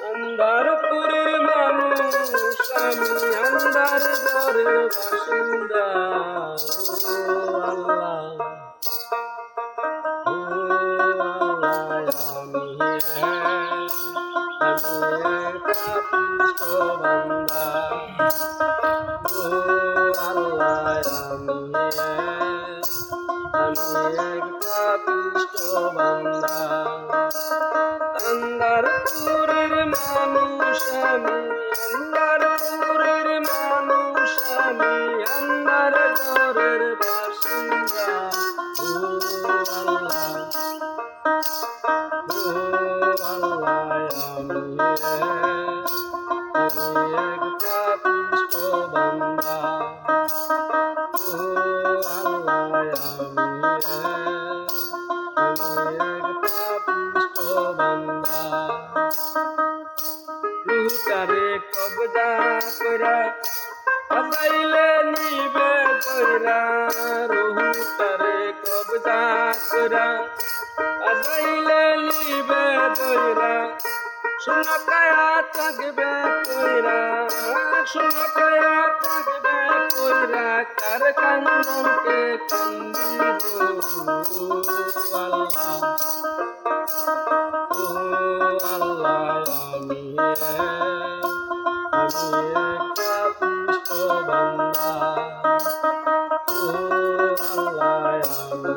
আন্ধারপুরের মানুষ আমি, আন্ধার ঘরের বাসিন্দা। ও আল্লাহ, ও আল্লাহ, আমি পাপিষ্ঠ বান্দা। ও আল্লাহ, আমি পাপিষ্ঠ বান্দা। আন্ধারপুরের মানুষ আমি, আন্ধারপুরের মানুষ আমি, আন্ধার ঘরের বাসিন্দা। ও আল্লাহ, ও আল্লাহ, আমি পাপিষ্ঠ বান্দা। ও আল্লাহ, আমি পাপিষ্ঠ বান্দা। রুহটারে কবজা কইরা আজাইলে নিবে কইরা, রুহটারে কবজা কইরা আজাইলে নিবে কইরা। শোনাকায়া থাকবে কইরা, শোনাকায়া থাকবে কইরা, কার কান্দনকে কান্দিব। আল্লাহ, ও আল্লাহ, আমি পাপিষ্ঠ বান্দা। ও আল্লাহ, আমি